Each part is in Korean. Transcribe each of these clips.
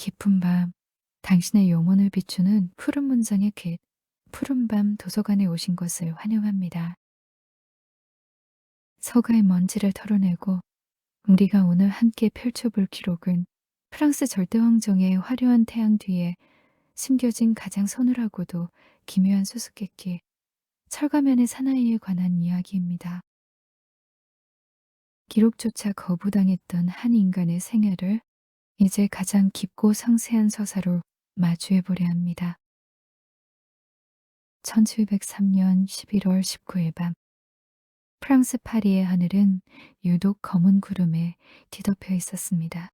깊은 밤, 당신의 영혼을 비추는 푸른 문장의 빛, 푸른밤 도서관에 오신 것을 환영합니다. 서가의 먼지를 털어내고 우리가 오늘 함께 펼쳐볼 기록은 프랑스 절대왕정의 화려한 태양 뒤에 숨겨진 가장 서늘하고도 기묘한 수수께끼, 철가면의 사나이에 관한 이야기입니다. 기록조차 거부당했던 한 인간의 생애를 이제 가장 깊고 상세한 서사로 마주해보려 합니다. 1703년 11월 19일 밤, 프랑스 파리의 하늘은 유독 검은 구름에 뒤덮여 있었습니다.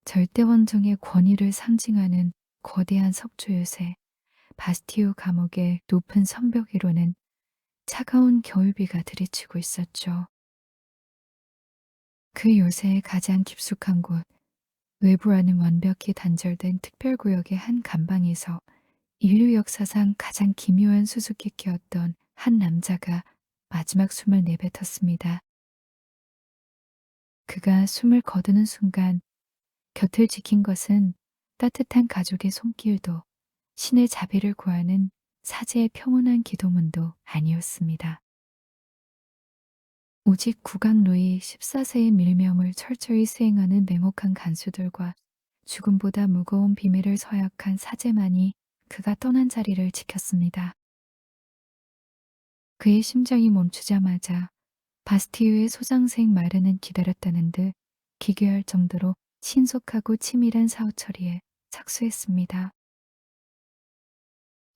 절대왕정의 권위를 상징하는 거대한 석조 요새, 바스티유 감옥의 높은 성벽 위로는 차가운 겨울비가 들이치고 있었죠. 그 요새의 가장 깊숙한 곳, 외부와는 완벽히 단절된 특별구역의 한 감방에서 인류 역사상 가장 기묘한 수수께끼였던 한 남자가 마지막 숨을 내뱉었습니다. 그가 숨을 거두는 순간 곁을 지킨 것은 따뜻한 가족의 손길도 신의 자비를 구하는 사제의 평온한 기도문도 아니었습니다. 오직 국왕 루이 14세의 밀명을 철저히 수행하는 냉혹한 간수들과 죽음보다 무거운 비밀을 서약한 사제만이 그가 떠난 자리를 지켰습니다. 그의 심장이 멈추자마자 바스티유의 소장생 마르는 기다렸다는 듯 기괴할 정도로 신속하고 치밀한 사후 처리에 착수했습니다.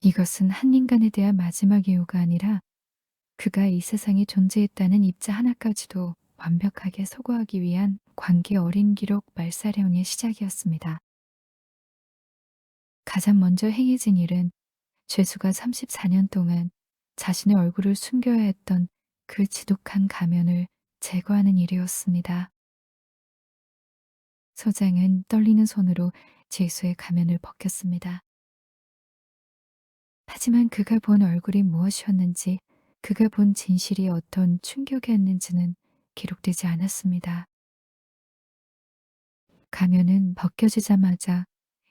이것은 한 인간에 대한 마지막 예우가 아니라 그가 이 세상에 존재했다는 입자 하나까지도 완벽하게 소거하기 위한 관계 어린 기록 말사령의 시작이었습니다. 가장 먼저 행해진 일은 죄수가 34년 동안 자신의 얼굴을 숨겨야 했던 그 지독한 가면을 제거하는 일이었습니다. 소장은 떨리는 손으로 죄수의 가면을 벗겼습니다. 하지만 그가 본 얼굴이 무엇이었는지, 그가 본 진실이 어떤 충격이었는지는 기록되지 않았습니다. 가면은 벗겨지자마자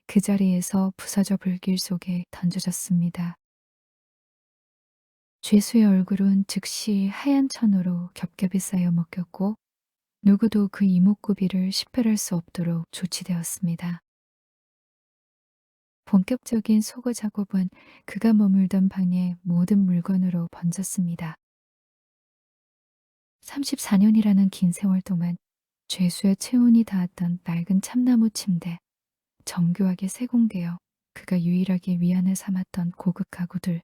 그 자리에서 부서져 불길 속에 던져졌습니다. 죄수의 얼굴은 즉시 하얀 천으로 겹겹이 쌓여 먹혔고 누구도 그 이목구비를 식별할 수 없도록 조치되었습니다. 본격적인 소거 작업은 그가 머물던 방의 모든 물건으로 번졌습니다. 34년이라는 긴 세월 동안 죄수의 체온이 닿았던 낡은 참나무 침대, 정교하게 세공되어 그가 유일하게 위안을 삼았던 고급 가구들,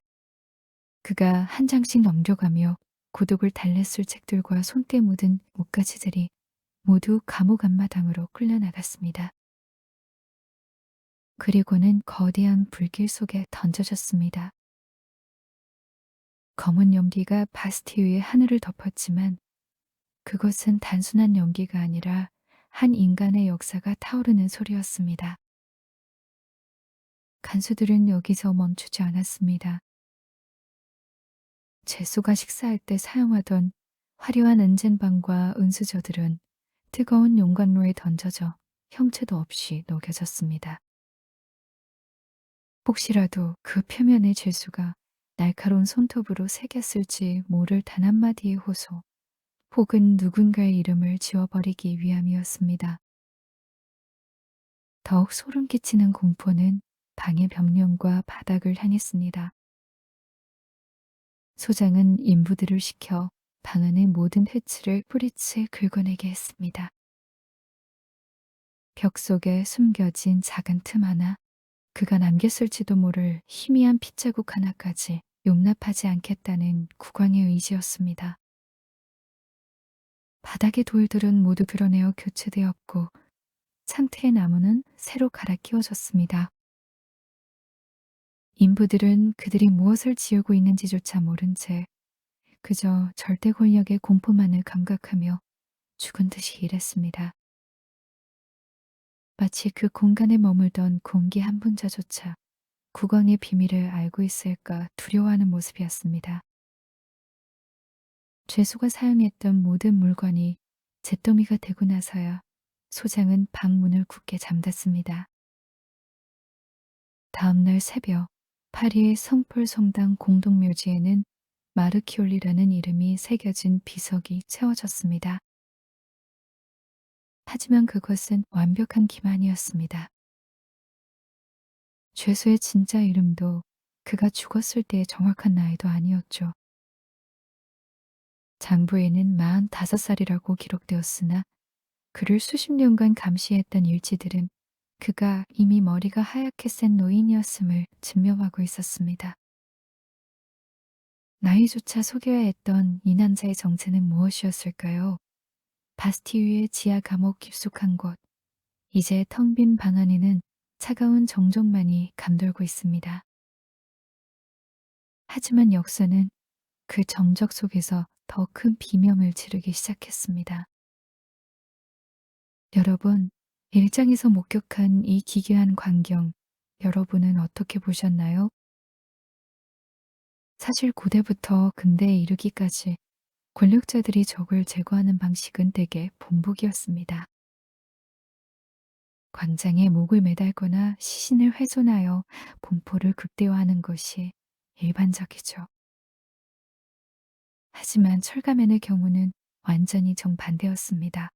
그가 한 장씩 넘겨가며 고독을 달랬을 책들과 손때 묻은 옷가지들이 모두 감옥 앞마당으로 끌려나갔습니다. 그리고는 거대한 불길 속에 던져졌습니다. 검은 연기가 바스티유의 하늘을 덮었지만 그것은 단순한 연기가 아니라 한 인간의 역사가 타오르는 소리였습니다. 간수들은 여기서 멈추지 않았습니다. 죄수가 식사할 때 사용하던 화려한 은쟁반과 은수저들은 뜨거운 용광로에 던져져 형체도 없이 녹여졌습니다. 혹시라도 그 표면의 죄수가 날카로운 손톱으로 새겼을지 모를 단 한마디의 호소, 혹은 누군가의 이름을 지워버리기 위함이었습니다. 더욱 소름 끼치는 공포는 방의 벽면과 바닥을 향했습니다. 소장은 인부들을 시켜 방 안의 모든 회치를 뿌리채 긁어내게 했습니다. 벽 속에 숨겨진 작은 틈 하나, 그가 남겼을지도 모를 희미한 핏자국 하나까지 용납하지 않겠다는 국왕의 의지였습니다. 바닥의 돌들은 모두 드러내어 교체되었고 상태의 나무는 새로 갈아 끼워졌습니다. 인부들은 그들이 무엇을 지우고 있는지조차 모른 채 그저 절대 권력의 공포만을 감각하며 죽은 듯이 일했습니다. 마치 그 공간에 머물던 공기 한 분자조차 국왕의 비밀을 알고 있을까 두려워하는 모습이었습니다. 죄수가 사용했던 모든 물건이 잿더미가 되고 나서야 소장은 방문을 굳게 잠갔습니다. 다음날 새벽 파리의 성폴 성당 공동묘지에는 마르키올리라는 이름이 새겨진 비석이 세워졌습니다. 하지만 그것은 완벽한 기만이었습니다. 죄수의 진짜 이름도 그가 죽었을 때의 정확한 나이도 아니었죠. 장부에는 45살이라고 기록되었으나 그를 수십 년간 감시했던 일지들은 그가 이미 머리가 하얗게 센 노인이었음을 증명하고 있었습니다. 나이조차 속여야 했던 이 남자의 정체는 무엇이었을까요? 바스티유의 지하 감옥 깊숙한 곳, 이제 텅 빈 방 안에는 차가운 정적만이 감돌고 있습니다. 하지만 역사는 그 정적 속에서 더 큰 비명을 지르기 시작했습니다. 여러분, 일장에서 목격한 이 기괴한 광경, 여러분은 어떻게 보셨나요? 사실 고대부터 근대에 이르기까지 권력자들이 적을 제거하는 방식은 대개 본보기였습니다. 광장에 목을 매달거나 시신을 훼손하여 공포를 극대화하는 것이 일반적이죠. 하지만 철가면의 경우는 완전히 정반대였습니다.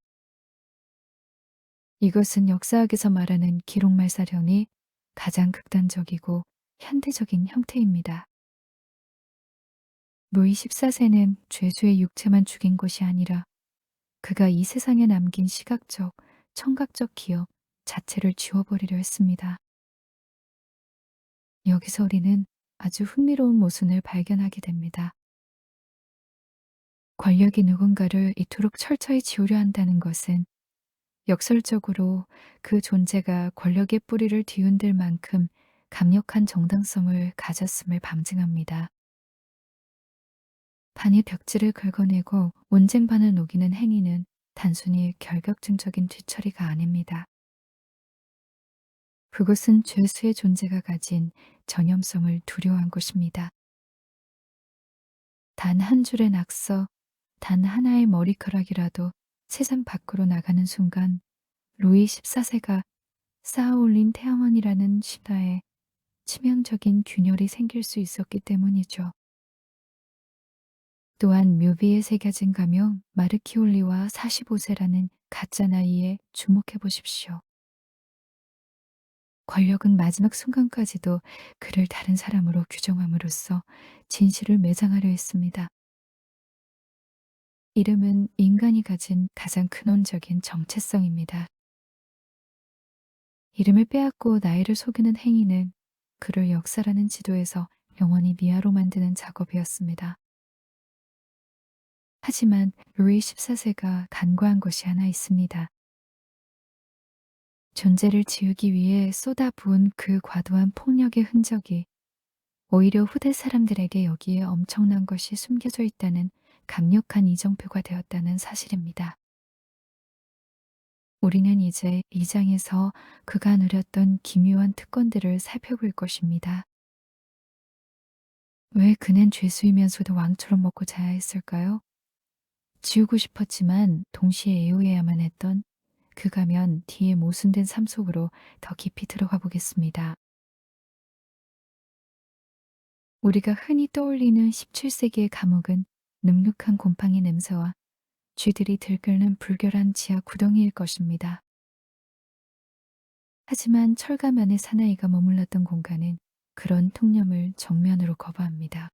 이것은 역사학에서 말하는 기록말살형이 가장 극단적이고 현대적인 형태입니다. 루이 14세는 죄수의 육체만 죽인 것이 아니라 그가 이 세상에 남긴 시각적, 청각적 기억 자체를 지워버리려 했습니다. 여기서 우리는 아주 흥미로운 모순을 발견하게 됩니다. 권력이 누군가를 이토록 철저히 지우려 한다는 것은 역설적으로 그 존재가 권력의 뿌리를 뒤흔들 만큼 강력한 정당성을 가졌음을 방증합니다. 판이 벽지를 긁어내고 온쟁반을 녹이는 행위는 단순히 결격증적인 뒤처리가 아닙니다. 그것은 죄수의 존재가 가진 전염성을 두려워한 것입니다. 단 한 줄의 낙서, 단 하나의 머리카락이라도 세상 밖으로 나가는 순간 루이 14세가 쌓아올린 태양원이라는 신화에 치명적인 균열이 생길 수 있었기 때문이죠. 또한 묘비에 새겨진 가명 마르키올리와 45세라는 가짜 나이에 주목해 보십시오. 권력은 마지막 순간까지도 그를 다른 사람으로 규정함으로써 진실을 매장하려 했습니다. 이름은 인간이 가진 가장 근원적인 정체성입니다. 이름을 빼앗고 나이를 속이는 행위는 그를 역사라는 지도에서 영원히 미아로 만드는 작업이었습니다. 하지만 루이 14세가 간과한 것이 하나 있습니다. 존재를 지우기 위해 쏟아부은 그 과도한 폭력의 흔적이 오히려 후대 사람들에게 여기에 엄청난 것이 숨겨져 있다는 강력한 이정표가 되었다는 사실입니다. 우리는 이제 이 장에서 그가 누렸던 기묘한 특권들을 살펴볼 것입니다. 왜 그는 죄수이면서도 왕처럼 먹고 자야 했을까요? 지우고 싶었지만 동시에 애호해야만 했던 그 가면 뒤에 모순된 삶 속으로 더 깊이 들어가 보겠습니다. 우리가 흔히 떠올리는 17세기의 감옥은 눅눅한 곰팡이 냄새와 쥐들이 들끓는 불결한 지하 구덩이일 것입니다. 하지만 철가면의 사나이가 머물렀던 공간은 그런 통념을 정면으로 거부합니다.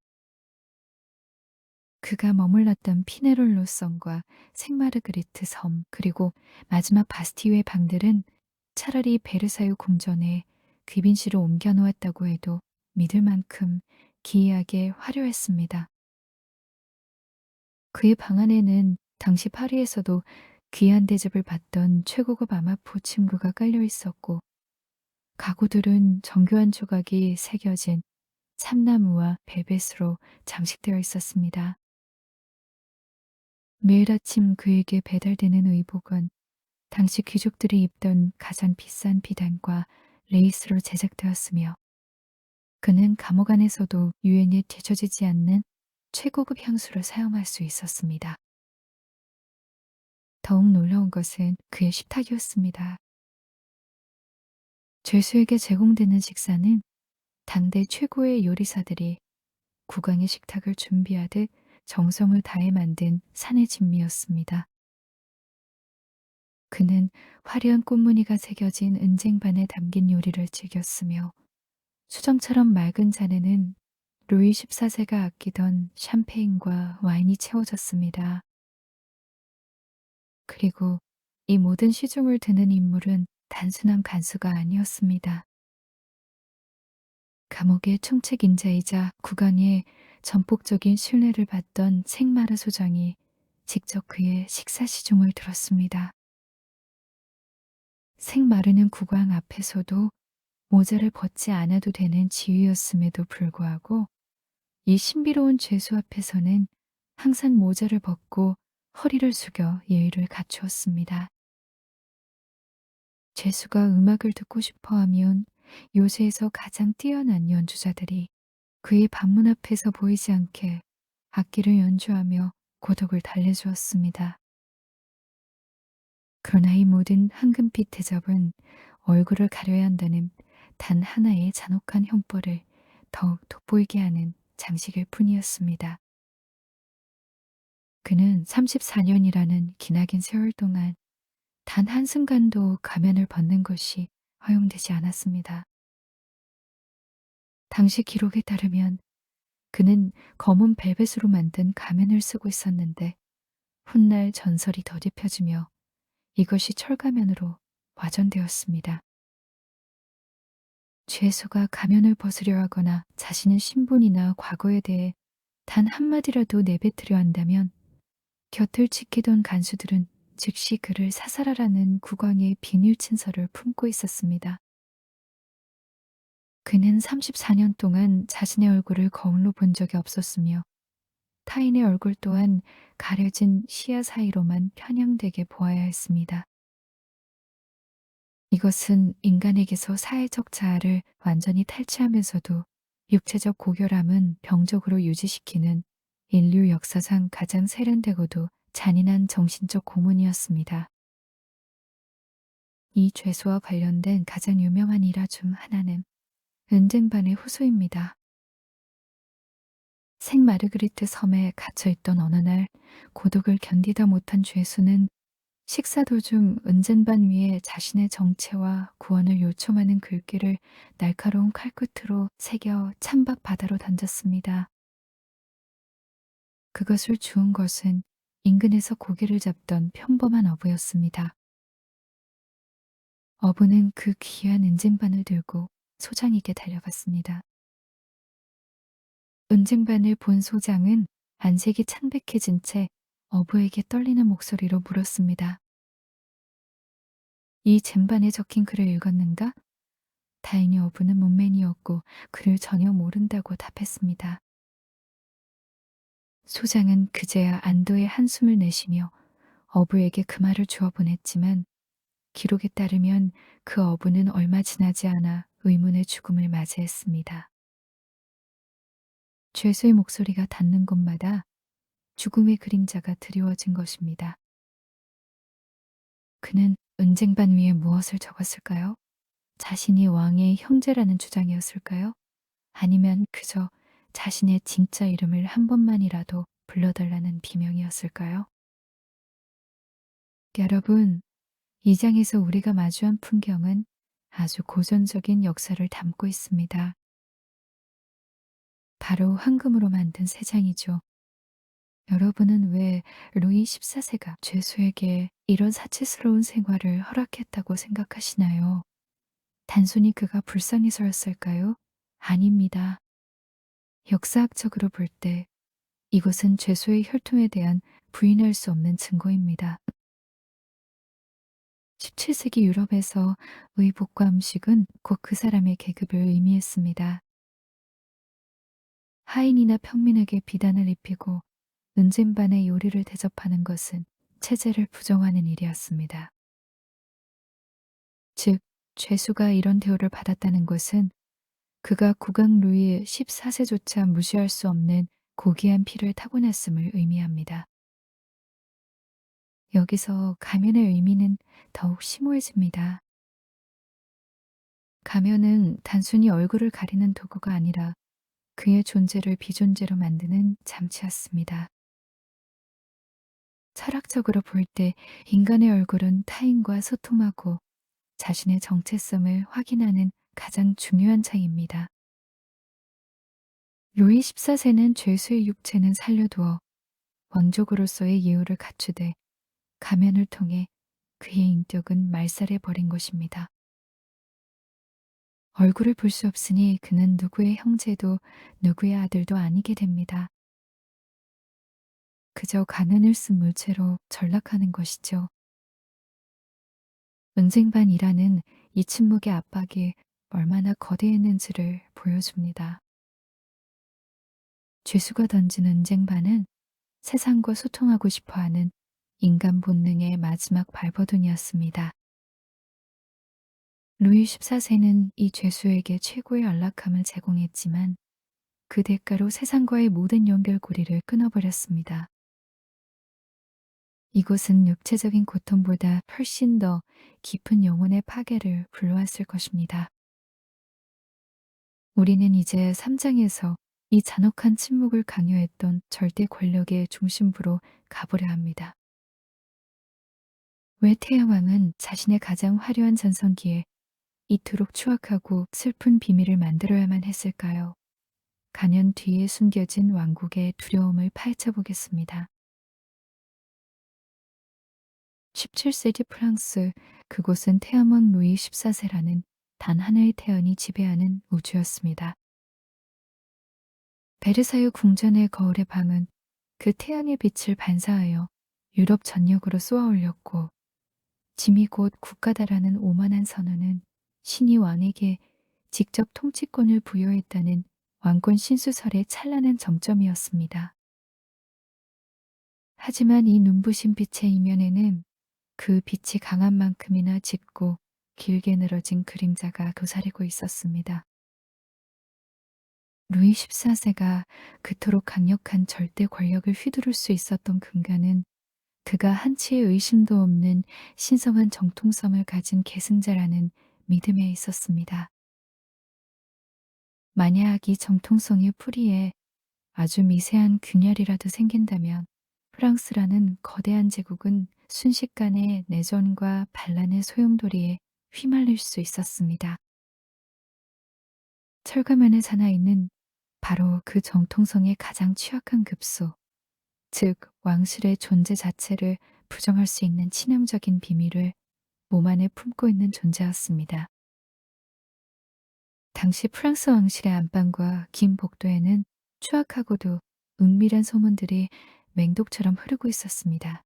그가 머물렀던 피네롤로 성과 생마르그리트 섬 그리고 마지막 바스티유의 방들은 차라리 베르사유 궁전에 귀빈실을 옮겨 놓았다고 해도 믿을 만큼 기이하게 화려했습니다. 그의 방 안에는 당시 파리에서도 귀한 대접을 받던 최고급 아마포 침구가 깔려 있었고 가구들은 정교한 조각이 새겨진 참나무와 벨벳으로 장식되어 있었습니다. 매일 아침 그에게 배달되는 의복은 당시 귀족들이 입던 가장 비싼 비단과 레이스로 제작되었으며 그는 감옥 안에서도 유행에 뒤처지지 않는 최고급 향수를 사용할 수 있었습니다. 더욱 놀라운 것은 그의 식탁이었습니다. 죄수에게 제공되는 식사는 당대 최고의 요리사들이 국왕의 식탁을 준비하듯 정성을 다해 만든 산의 진미였습니다. 그는 화려한 꽃무늬가 새겨진 은쟁반에 담긴 요리를 즐겼으며 수정처럼 맑은 잔에는 루이 14세가 아끼던 샴페인과 와인이 채워졌습니다. 그리고 이 모든 시중을 드는 인물은 단순한 간수가 아니었습니다. 감옥의 총책임자이자 국왕의 전폭적인 신뢰를 받던 생마르 소장이 직접 그의 식사 시중을 들었습니다. 생마르는 국왕 앞에서도 모자를 벗지 않아도 되는 지위였음에도 불구하고 이 신비로운 죄수 앞에서는 항상 모자를 벗고 허리를 숙여 예의를 갖추었습니다. 죄수가 음악을 듣고 싶어 하면 요새에서 가장 뛰어난 연주자들이 그의 방문 앞에서 보이지 않게 악기를 연주하며 고독을 달래주었습니다. 그러나 이 모든 황금빛 대접은 얼굴을 가려야 한다는 단 하나의 잔혹한 형벌을 더욱 돋보이게 하는 장식일 뿐이었습니다. 그는 34년이라는 기나긴 세월 동안 단 한순간도 가면을 벗는 것이 허용되지 않았습니다. 당시 기록에 따르면 그는 검은 벨벳으로 만든 가면을 쓰고 있었는데 훗날 전설이 더딥혀지며 이것이 철가면으로 와전되었습니다. 죄수가 가면을 벗으려 하거나 자신의 신분이나 과거에 대해 단 한마디라도 내뱉으려 한다면 곁을 지키던 간수들은 즉시 그를 사살하라는 국왕의 비밀 친서를 품고 있었습니다. 그는 34년 동안 자신의 얼굴을 거울로 본 적이 없었으며 타인의 얼굴 또한 가려진 시야 사이로만 편향되게 보아야 했습니다. 이것은 인간에게서 사회적 자아를 완전히 탈취하면서도 육체적 고결함은 병적으로 유지시키는 인류 역사상 가장 세련되고도 잔인한 정신적 고문이었습니다. 이 죄수와 관련된 가장 유명한 일화 중 하나는 은쟁반의 후소입니다. 생마르그리트 섬에 갇혀있던 어느 날 고독을 견디다 못한 죄수는 식사 도중 은쟁반 위에 자신의 정체와 구원을 요청하는 글귀를 날카로운 칼끝으로 새겨 찬밥 바다로 던졌습니다. 그것을 주운 것은 인근에서 고기를 잡던 평범한 어부였습니다. 어부는 그 귀한 은쟁반을 들고 소장에게 달려갔습니다. 은쟁반을 본 소장은 안색이 창백해진 채 어부에게 떨리는 목소리로 물었습니다. 이 쟁반에 적힌 글을 읽었는가? 다행히 어부는 문맹이었고 글을 전혀 모른다고 답했습니다. 소장은 그제야 안도의 한숨을 내쉬며 어부에게 그 말을 주워 보냈지만 기록에 따르면 그 어부는 얼마 지나지 않아 의문의 죽음을 맞이했습니다. 죄수의 목소리가 닿는 곳마다 죽음의 그림자가 드리워진 것입니다. 그는 은쟁반 위에 무엇을 적었을까요? 자신이 왕의 형제라는 주장이었을까요? 아니면 그저 자신의 진짜 이름을 한 번만이라도 불러달라는 비명이었을까요? 여러분, 이 장에서 우리가 마주한 풍경은 아주 고전적인 역사를 담고 있습니다. 바로 황금으로 만든 세 장이죠. 여러분은 왜 루이 14세가 죄수에게 이런 사치스러운 생활을 허락했다고 생각하시나요? 단순히 그가 불쌍해서였을까요? 아닙니다. 역사학적으로 볼 때 이것은 죄수의 혈통에 대한 부인할 수 없는 증거입니다. 17세기 유럽에서 의복과 음식은 곧 그 사람의 계급을 의미했습니다. 하인이나 평민에게 비단을 입히고 은쟁반의 요리를 대접하는 것은 체제를 부정하는 일이었습니다. 즉, 죄수가 이런 대우를 받았다는 것은 그가 국왕 루이 14세조차 무시할 수 없는 고귀한 피를 타고났음을 의미합니다. 여기서 가면의 의미는 더욱 심오해집니다. 가면은 단순히 얼굴을 가리는 도구가 아니라 그의 존재를 비존재로 만드는 장치였습니다. 철학적으로 볼 때 인간의 얼굴은 타인과 소통하고 자신의 정체성을 확인하는 가장 중요한 창입니다. 루이 14세는 죄수의 육체는 살려두어 왕족으로서의 예우를 갖추되 가면을 통해 그의 인격은 말살해 버린 것입니다. 얼굴을 볼 수 없으니 그는 누구의 형제도 누구의 아들도 아니게 됩니다. 그저 가면을 쓴 물체로 전락하는 것이죠. 은쟁반이라는 이 침묵의 압박이 얼마나 거대했는지를 보여줍니다. 죄수가 던진 은쟁반은 세상과 소통하고 싶어하는 인간 본능의 마지막 발버둥이었습니다. 루이 14세는 이 죄수에게 최고의 안락함을 제공했지만 그 대가로 세상과의 모든 연결고리를 끊어버렸습니다. 이곳은 육체적인 고통보다 훨씬 더 깊은 영혼의 파괴를 불러왔을 것입니다. 우리는 이제 3장에서 이 잔혹한 침묵을 강요했던 절대 권력의 중심부로 가보려 합니다. 왜 태양왕은 자신의 가장 화려한 전성기에 이토록 추악하고 슬픈 비밀을 만들어야만 했을까요? 가년 뒤에 숨겨진 왕국의 두려움을 파헤쳐 보겠습니다. 17세기 프랑스, 그곳은 태양왕 루이 14세라는 단 하나의 태연이 지배하는 우주였습니다. 베르사유 궁전의 거울의 방은 그 태양의 빛을 반사하여 유럽 전역으로 쏘아 올렸고, 짐이 곧 국가다라는 오만한 선언은 신이 왕에게 직접 통치권을 부여했다는 왕권 신수설의 찬란한 정점이었습니다. 하지만 이 눈부신 빛의 이면에는 그 빛이 강한 만큼이나 짙고 길게 늘어진 그림자가 도사리고 있었습니다. 루이 14세가 그토록 강력한 절대 권력을 휘두를 수 있었던 근간은 그가 한치의 의심도 없는 신성한 정통성을 가진 계승자라는 믿음에 있었습니다. 만약 이 정통성의 뿌리에 아주 미세한 균열이라도 생긴다면 프랑스라는 거대한 제국은 순식간에 내전과 반란의 소용돌이에 휘말릴 수 있었습니다. 철가면에 사나 있는 바로 그 정통성의 가장 취약한 급소, 즉 왕실의 존재 자체를 부정할 수 있는 치명적인 비밀을 몸 안에 품고 있는 존재였습니다. 당시 프랑스 왕실의 안방과 긴 복도에는 추악하고도 은밀한 소문들이 맹독처럼 흐르고 있었습니다.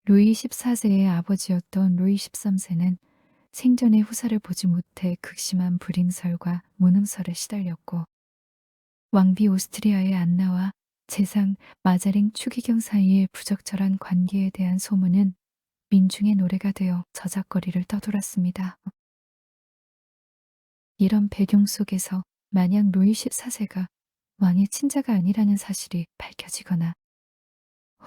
루이 14세의 아버지였던 루이 13세는 생전에 후사를 보지 못해 극심한 불임설과 무능설에 시달렸고, 왕비 오스트리아의 안나와 재상 마자링 추기경 사이의 부적절한 관계에 대한 소문은 민중의 노래가 되어 저작거리를 떠돌았습니다. 이런 배경 속에서 만약 루이 14세가 왕의 친자가 아니라는 사실이 밝혀지거나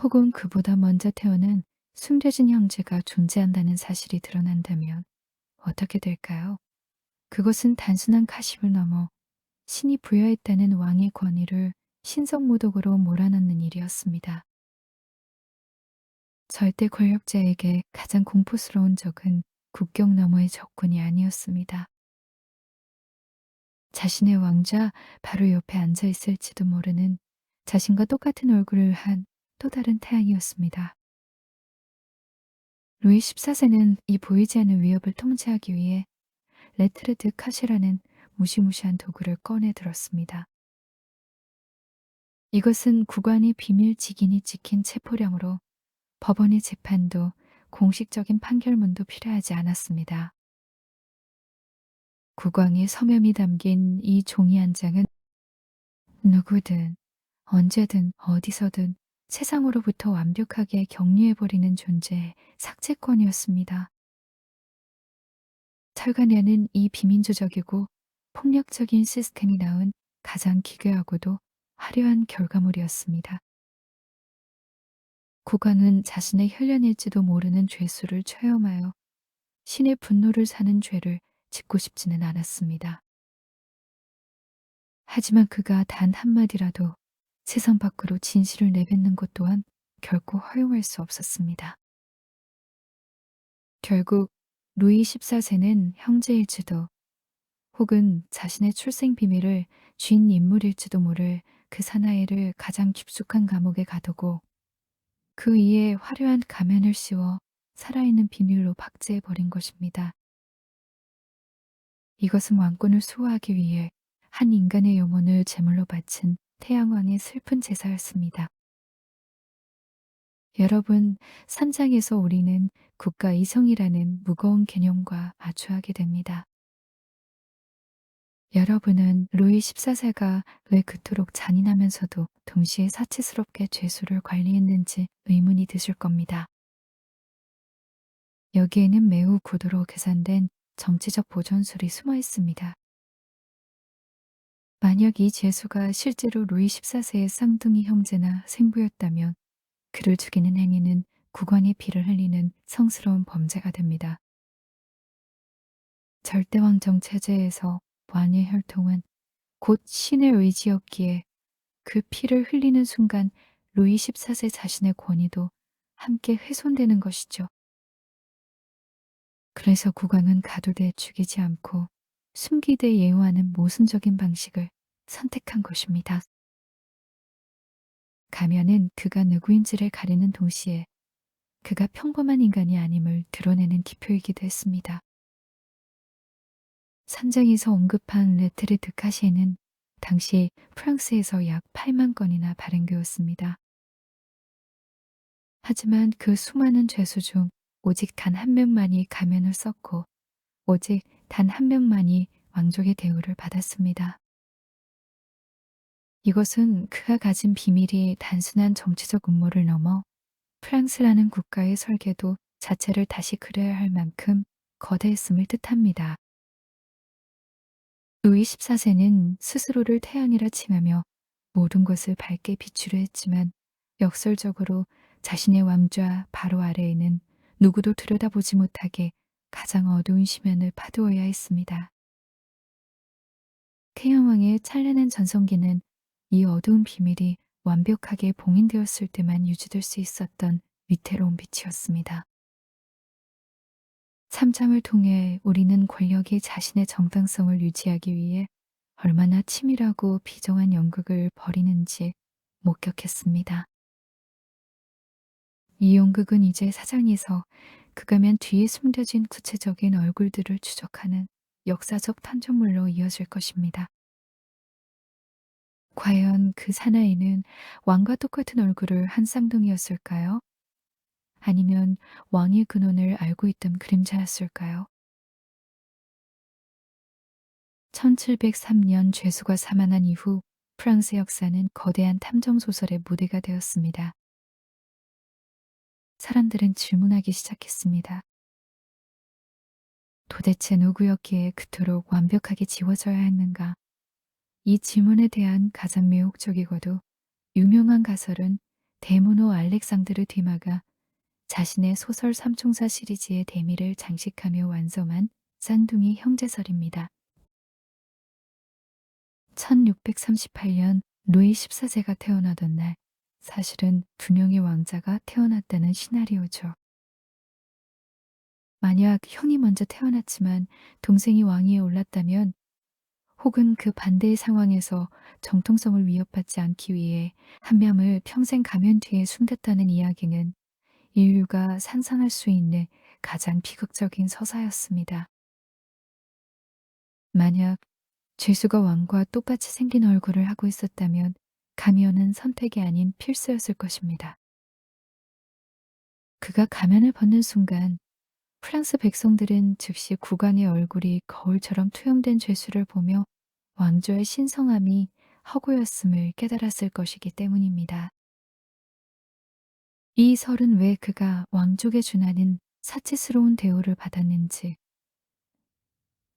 혹은 그보다 먼저 태어난 숨겨진 형제가 존재한다는 사실이 드러난다면 어떻게 될까요? 그것은 단순한 가십을 넘어 신이 부여했다는 왕의 권위를 신성모독으로 몰아넣는 일이었습니다. 절대 권력자에게 가장 공포스러운 적은 국경 너머의 적군이 아니었습니다. 자신의 왕자 바로 옆에 앉아 있을지도 모르는 자신과 똑같은 얼굴을 한 또 다른 태양이었습니다. 루이 14세는 이 보이지 않는 위협을 통제하기 위해 레트르드 컷이라는 무시무시한 도구를 꺼내 들었습니다. 이것은 국왕의 비밀 직인이 찍힌 체포령으로 법원의 재판도 공식적인 판결문도 필요하지 않았습니다. 국왕의 서명이 담긴 이 종이 한 장은 누구든 언제든 어디서든 세상으로부터 완벽하게 격리해버리는 존재의 삭제권이었습니다. 철가냐는 이 비민주적이고 폭력적인 시스템이 낳은 가장 기괴하고도 화려한 결과물이었습니다. 국왕은 자신의 혈연일지도 모르는 죄수를 체험하여 신의 분노를 사는 죄를 짓고 싶지는 않았습니다. 하지만 그가 단 한마디라도 세상 밖으로 진실을 내뱉는 것 또한 결코 허용할 수 없었습니다. 결국 루이 14세는 형제일지도 혹은 자신의 출생 비밀을 쥔 인물일지도 모를 그 사나이를 가장 깊숙한 감옥에 가두고 그 위에 화려한 가면을 씌워 살아있는 비닐로 박제해 버린 것입니다. 이것은 왕권을 수호하기 위해 한 인간의 영혼을 제물로 바친 태양왕의 슬픈 제사였습니다. 여러분, 3장에서 우리는 국가 이성이라는 무거운 개념과 마주하게 됩니다. 여러분은 루이 14세가 왜 그토록 잔인하면서도 동시에 사치스럽게 죄수를 관리했는지 의문이 드실 겁니다. 여기에는 매우 고도로 계산된 정치적 보존술이 숨어 있습니다. 만약 이 죄수가 실제로 루이 14세의 쌍둥이 형제나 생부였다면 그를 죽이는 행위는 국왕의 피를 흘리는 성스러운 범죄가 됩니다. 절대왕정 체제에서 왕의 혈통은 곧 신의 의지였기에 그 피를 흘리는 순간 루이 14세 자신의 권위도 함께 훼손되는 것이죠. 그래서 국왕은 가두되 죽이지 않고 숨기되 예우하는 모순적인 방식을 선택한 것입니다. 가면은 그가 누구인지를 가리는 동시에 그가 평범한 인간이 아님을 드러내는 기표이기도 했습니다. 산장에서 언급한 레트르 드카시에는 당시 프랑스에서 약 8만 건이나 발행되었습니다. 하지만 그 수많은 죄수 중 오직 단 한 명만이 가면을 썼고 오직 단 한 명만이 왕족의 대우를 받았습니다. 이것은 그가 가진 비밀이 단순한 정치적 음모를 넘어 프랑스라는 국가의 설계도 자체를 다시 그려야 할 만큼 거대했음을 뜻합니다. 루이 14세는 스스로를 태양이라 칭하며 모든 것을 밝게 비추려 했지만 역설적으로 자신의 왕좌 바로 아래에는 누구도 들여다보지 못하게 가장 어두운 심연을 파두어야 했습니다. 태양왕의 찬란한 전성기는 이 어두운 비밀이 완벽하게 봉인되었을 때만 유지될 수 있었던 위태로운 빛이었습니다. 3장을 통해 우리는 권력이 자신의 정당성을 유지하기 위해 얼마나 치밀하고 비정한 연극을 벌이는지 목격했습니다. 이 연극은 이제 4장에서 그가면 뒤에 숨겨진 구체적인 얼굴들을 추적하는 역사적 탐정물로 이어질 것입니다. 과연 그 사나이는 왕과 똑같은 얼굴을 한 쌍둥이였을까요? 아니면 왕의 근원을 알고 있던 그림자였을까요? 1703년 죄수가 사망한 이후 프랑스 역사는 거대한 탐정 소설의 무대가 되었습니다. 사람들은 질문하기 시작했습니다. 도대체 누구였기에 그토록 완벽하게 지워져야 했는가? 이 질문에 대한 가장 매혹적이고도 유명한 가설은 데모노 알렉산드르 뒤마가 자신의 소설 삼총사 시리즈의 대미를 장식하며 완성한 쌍둥이 형제설입니다. 1638년 루이 14세가 태어나던 날, 사실은 두 명의 왕자가 태어났다는 시나리오죠. 만약 형이 먼저 태어났지만 동생이 왕위에 올랐다면 혹은 그 반대의 상황에서 정통성을 위협받지 않기 위해 한 명을 평생 가면 뒤에 숨겼다는 이야기는 인류가 상상할 수 있는 가장 비극적인 서사였습니다. 만약 죄수가 왕과 똑같이 생긴 얼굴을 하고 있었다면 가면은 선택이 아닌 필수였을 것입니다. 그가 가면을 벗는 순간 프랑스 백성들은 즉시 국왕의 얼굴이 거울처럼 투영된 죄수를 보며 왕조의 신성함이 허구였음을 깨달았을 것이기 때문입니다. 이 설은 왜 그가 왕족에 준하는 사치스러운 대우를 받았는지,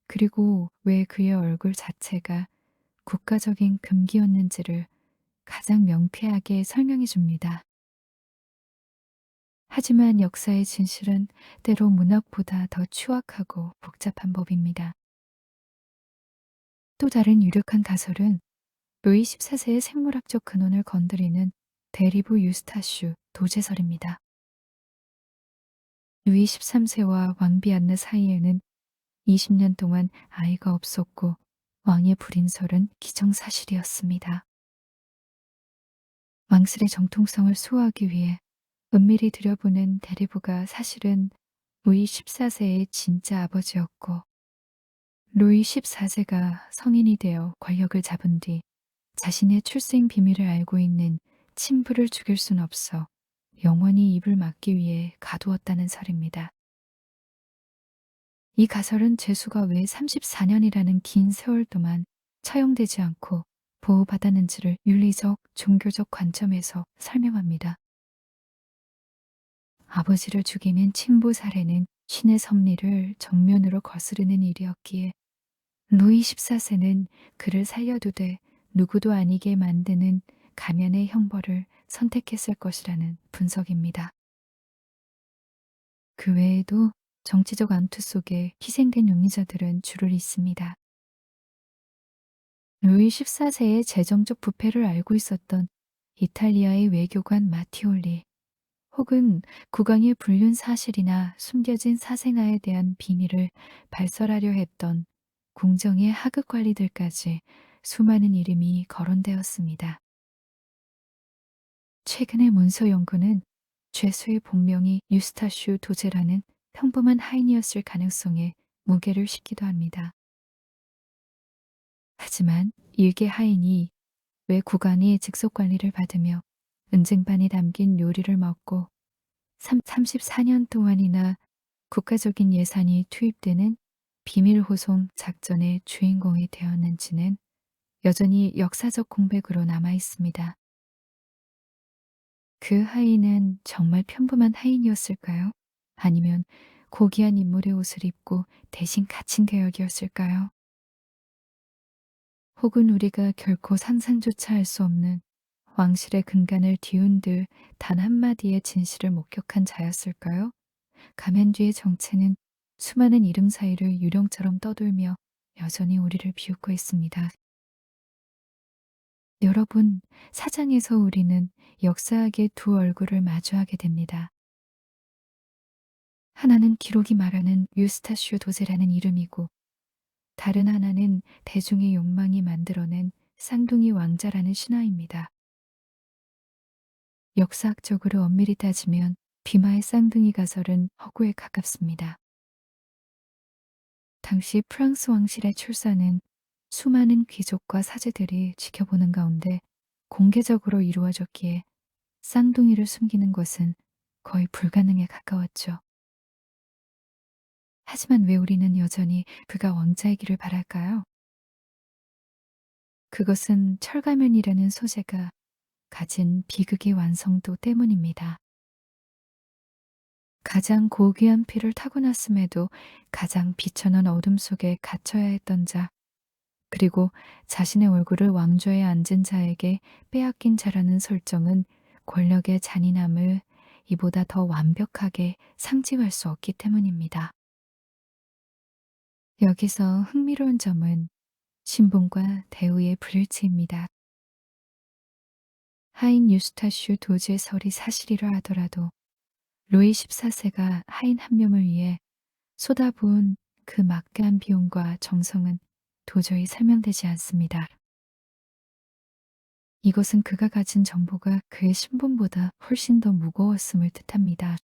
그리고 왜 그의 얼굴 자체가 국가적인 금기였는지를 가장 명쾌하게 설명해 줍니다. 하지만 역사의 진실은 때로 문학보다 더 추악하고 복잡한 법입니다. 또 다른 유력한 가설은 루이 14세의 생물학적 근원을 건드리는 대리부 유스타슈 도제설입니다. 루이 13세와 왕비 안네 사이에는 20년 동안 아이가 없었고 왕의 불임설은 기정사실이었습니다. 왕실의 정통성을 수호하기 위해 은밀히 들여보낸 대리부가 사실은 루이 14세의 진짜 아버지였고 루이 14세가 성인이 되어 권력을 잡은 뒤 자신의 출생 비밀을 알고 있는 친부를 죽일 순 없어 영원히 입을 막기 위해 가두었다는 설입니다. 이 가설은 제수가 왜 34년이라는 긴 세월 동안 처형되지 않고 보호받았는지를 윤리적, 종교적 관점에서 설명합니다. 아버지를 죽이는 친부 살해는 신의 섭리를 정면으로 거스르는 일이었기에 루이 14세는 그를 살려두되 누구도 아니게 만드는 가면의 형벌을 선택했을 것이라는 분석입니다. 그 외에도 정치적 암투 속에 희생된 용의자들은 줄을 잇습니다. 루이 14세의 재정적 부패를 알고 있었던 이탈리아의 외교관 마티올리, 혹은 국왕의 불륜 사실이나 숨겨진 사생아에 대한 비밀을 발설하려 했던 궁정의 하급 관리들까지 수많은 이름이 거론되었습니다. 최근의 문서 연구는 죄수의 본명이 유스타슈 도제라는 평범한 하인이었을 가능성에 무게를 싣기도 합니다. 하지만 일개 하인이 왜 국왕의 직속 관리를 받으며 은쟁반이 담긴 요리를 먹고 34년 동안이나 국가적인 예산이 투입되는 비밀 호송 작전의 주인공이 되었는지는 여전히 역사적 공백으로 남아 있습니다. 그 하인은 정말 평범한 하인이었을까요? 아니면 고귀한 인물의 옷을 입고 대신 갇힌 계역이었을까요? 혹은 우리가 결코 상상조차 할 수 없는 왕실의 근간을 뒤흔들 단 한마디의 진실을 목격한 자였을까요? 가면 뒤의 정체는 수많은 이름 사이를 유령처럼 떠돌며 여전히 우리를 비웃고 있습니다. 여러분, 사장에서 우리는 역사학의 두 얼굴을 마주하게 됩니다. 하나는 기록이 말하는 유스타시오 도제라는 이름이고, 다른 하나는 대중의 욕망이 만들어낸 쌍둥이 왕자라는 신화입니다. 역사학적으로 엄밀히 따지면 비마의 쌍둥이 가설은 허구에 가깝습니다. 당시 프랑스 왕실의 출산은 수많은 귀족과 사제들이 지켜보는 가운데 공개적으로 이루어졌기에 쌍둥이를 숨기는 것은 거의 불가능에 가까웠죠. 하지만 왜 우리는 여전히 그가 왕자이기를 바랄까요? 그것은 철가면이라는 소재가 가진 비극의 완성도 때문입니다. 가장 고귀한 피를 타고났음에도 가장 비천한 어둠 속에 갇혀야 했던 자, 그리고 자신의 얼굴을 왕좌에 앉은 자에게 빼앗긴 자라는 설정은 권력의 잔인함을 이보다 더 완벽하게 상징할 수 없기 때문입니다. 여기서 흥미로운 점은 신분과 대우의 불일치입니다. 하인 유스타슈 도제의 설이 사실이라 하더라도 루이 14세가 하인 한 명을 위해 쏟아부은 그 막대한 비용과 정성은 도저히 설명되지 않습니다. 이것은 그가 가진 정보가 그의 신분보다 훨씬 더 무거웠음을 뜻합니다.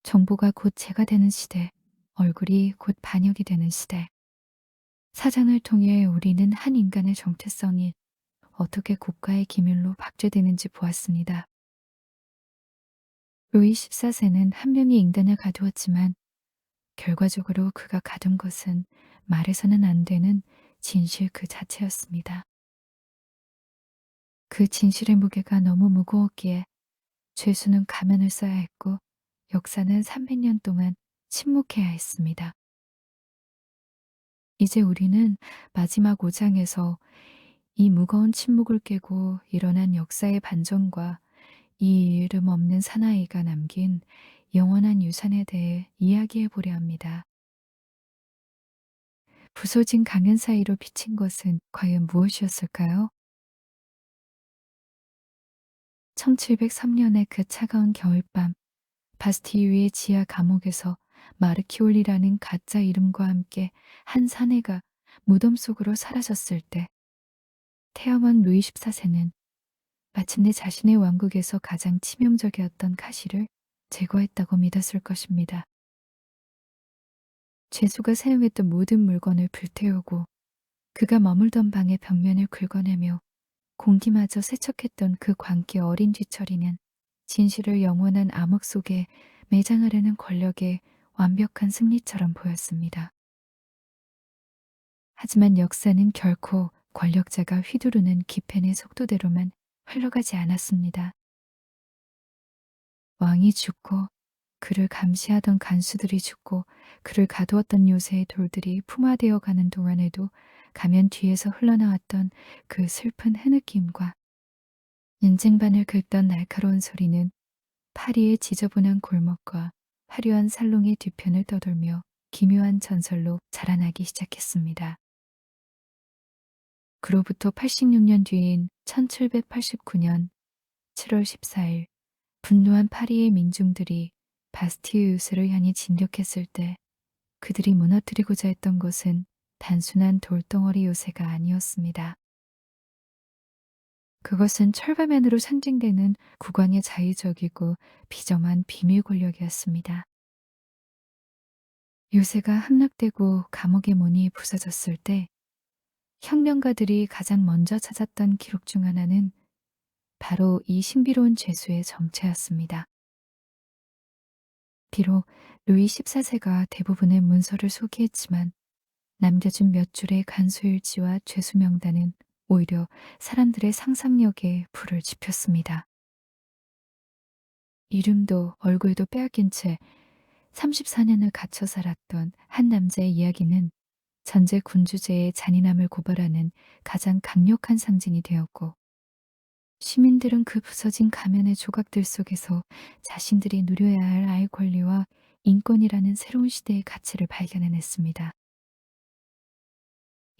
정보가 곧 재가 되는 시대, 얼굴이 곧 반역이 되는 시대. 사장을 통해 우리는 한 인간의 정체성이 어떻게 국가의 기밀로 박제되는지 보았습니다. 루이 14세는 한 명의 인간을 가두었지만 결과적으로 그가 가둔 것은 말해서는 안 되는 진실 그 자체였습니다. 그 진실의 무게가 너무 무거웠기에 죄수는 가면을 써야 했고 역사는 300년 동안 침묵해야 했습니다. 이제 우리는 마지막 5장에서 이 무거운 침묵을 깨고 일어난 역사의 반전과 이 이름 없는 사나이가 남긴 영원한 유산에 대해 이야기해 보려 합니다. 부서진 강연 사이로 비친 것은 과연 무엇이었을까요? 1703년의 그 차가운 겨울밤, 바스티유의 지하 감옥에서 마르키올리라는 가짜 이름과 함께 한 사내가 무덤 속으로 사라졌을 때, 태양왕 루이 14세는 마침내 자신의 왕국에서 가장 치명적이었던 가시를 제거했다고 믿었을 것입니다. 죄수가 사용했던 모든 물건을 불태우고 그가 머물던 방의 벽면을 긁어내며 공기마저 세척했던 그 광기 어린 뒤처리는 진실을 영원한 암흑 속에 매장하려는 권력의 완벽한 승리처럼 보였습니다. 하지만 역사는 결코 권력자가 휘두르는 기펜의 속도대로만 흘러가지 않았습니다. 왕이 죽고 그를 감시하던 간수들이 죽고 그를 가두었던 요새의 돌들이 품화되어 가는 동안에도 가면 뒤에서 흘러나왔던 그 슬픈 흐느낌과 인쟁반을 긁던 날카로운 소리는 파리의 지저분한 골목과 화려한 살롱의 뒤편을 떠돌며 기묘한 전설로 자라나기 시작했습니다. 그로부터 86년 뒤인 1789년 7월 14일 분노한 파리의 민중들이 바스티유 요새를 향해 진격했을 때 그들이 무너뜨리고자 했던 것은 단순한 돌덩어리 요새가 아니었습니다. 그것은 철가면으로 상징되는 국왕의 자의적이고 비정한 비밀 권력이었습니다. 요새가 함락되고 감옥의 문이 부서졌을 때 혁명가들이 가장 먼저 찾았던 기록 중 하나는 바로 이 신비로운 죄수의 정체였습니다. 비록 루이 14세가 대부분의 문서를 소개했지만 남겨준 몇 줄의 간소일지와 죄수 명단은 오히려 사람들의 상상력에 불을 지폈습니다. 이름도 얼굴도 빼앗긴 채 34년을 갇혀 살았던 한 남자의 이야기는 전제 군주제의 잔인함을 고발하는 가장 강력한 상징이 되었고, 시민들은 그 부서진 가면의 조각들 속에서 자신들이 누려야 할 아이 권리와 인권이라는 새로운 시대의 가치를 발견해냈습니다.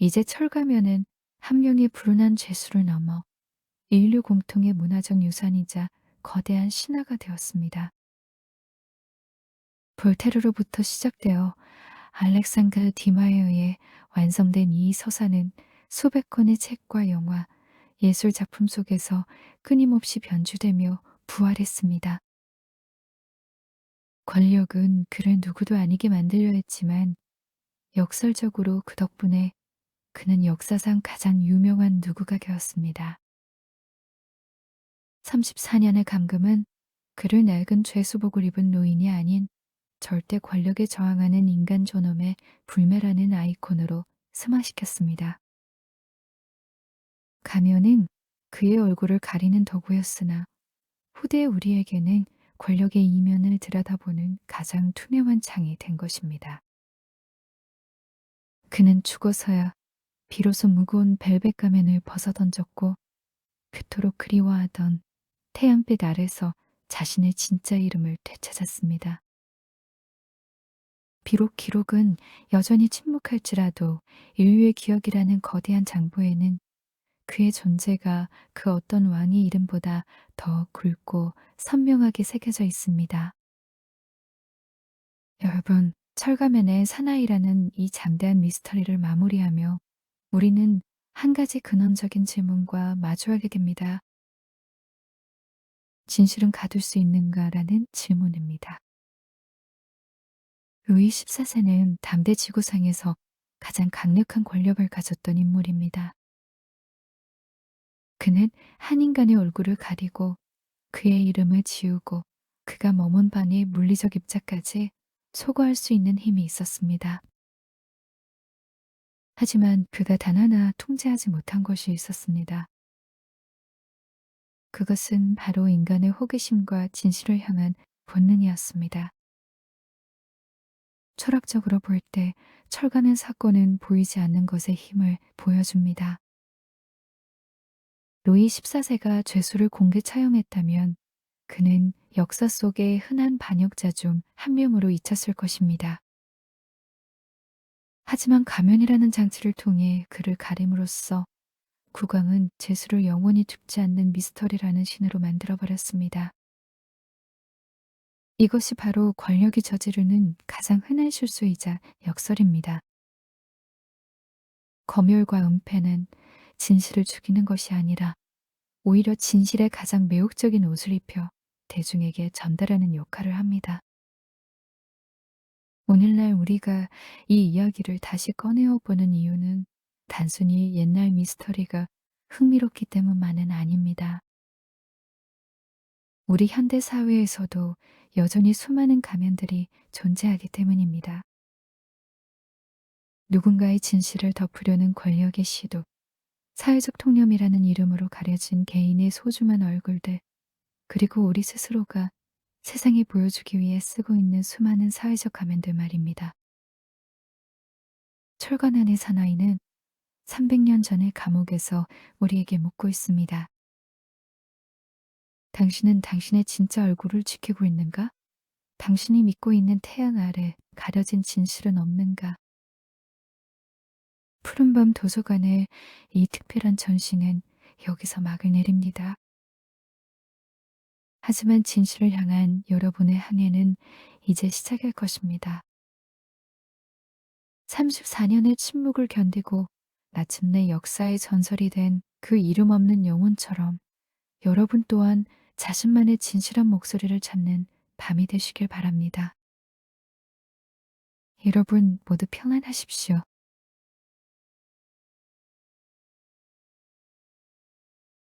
이제 철가면은 함령의 불운한 죄수를 넘어 인류 공통의 문화적 유산이자 거대한 신화가 되었습니다. 볼테르로부터 시작되어 알렉산드 디마에 의해 완성된 이 서사는 수백 권의 책과 영화, 예술 작품 속에서 끊임없이 변주되며 부활했습니다. 권력은 그를 누구도 아니게 만들려 했지만 역설적으로 그 덕분에 그는 역사상 가장 유명한 누구가 되었습니다. 34년의 감금은 그를 낡은 죄수복을 입은 노인이 아닌 절대 권력에 저항하는 인간 존엄의 불매라는 아이콘으로 승화시켰습니다. 가면은 그의 얼굴을 가리는 도구였으나 후대 우리에게는 권력의 이면을 들여다보는 가장 투명한 창이 된 것입니다. 그는 죽어서야 비로소 무거운 벨벳 가면을 벗어던졌고 그토록 그리워하던 태양빛 아래서 자신의 진짜 이름을 되찾았습니다. 비록 기록은 여전히 침묵할지라도 인류의 기억이라는 거대한 장부에는 그의 존재가 그 어떤 왕의 이름보다 더 굵고 선명하게 새겨져 있습니다. 여러분, 철가면의 사나이라는 이 잠대한 미스터리를 마무리하며 우리는 한 가지 근원적인 질문과 마주하게 됩니다. 진실은 가둘 수 있는가라는 질문입니다. 루이 14세는 담대 지구상에서 가장 강력한 권력을 가졌던 인물입니다. 그는 한 인간의 얼굴을 가리고 그의 이름을 지우고 그가 머문 방의 물리적 입자까지 소거할 수 있는 힘이 있었습니다. 하지만 그가 단 하나 통제하지 못한 것이 있었습니다. 그것은 바로 인간의 호기심과 진실을 향한 본능이었습니다. 철학적으로 볼 때 철가는 사건은 보이지 않는 것의 힘을 보여줍니다. 루이 14세가 죄수를 공개 처형했다면 그는 역사 속의 흔한 반역자 중 한 명으로 잊혔을 것입니다. 하지만 가면이라는 장치를 통해 그를 가림으로써 국왕은 죄수를 영원히 죽지 않는 미스터리라는 신으로 만들어버렸습니다. 이것이 바로 권력이 저지르는 가장 흔한 실수이자 역설입니다. 검열과 은폐는 진실을 죽이는 것이 아니라 오히려 진실의 가장 매혹적인 옷을 입혀 대중에게 전달하는 역할을 합니다. 오늘날 우리가 이 이야기를 다시 꺼내어 보는 이유는 단순히 옛날 미스터리가 흥미롭기 때문만은 아닙니다. 우리 현대 사회에서도 여전히 수많은 가면들이 존재하기 때문입니다. 누군가의 진실을 덮으려는 권력의 시도, 사회적 통념이라는 이름으로 가려진 개인의 소중한 얼굴들, 그리고 우리 스스로가 세상에 보여주기 위해 쓰고 있는 수많은 사회적 가면들 말입니다. 철관 안의 사나이는 300년 전의 감옥에서 우리에게 묻고 있습니다. 당신은 당신의 진짜 얼굴을 지키고 있는가? 당신이 믿고 있는 태양 아래 가려진 진실은 없는가? 푸른밤 도서관의 이 특별한 전시는 여기서 막을 내립니다. 하지만 진실을 향한 여러분의 항해는 이제 시작할 것입니다. 34년의 침묵을 견디고 마침내 역사의 전설이 된 그 이름 없는 영혼처럼 여러분 또한 자신만의 진실한 목소리를 찾는 밤이 되시길 바랍니다. 여러분 모두 평안하십시오.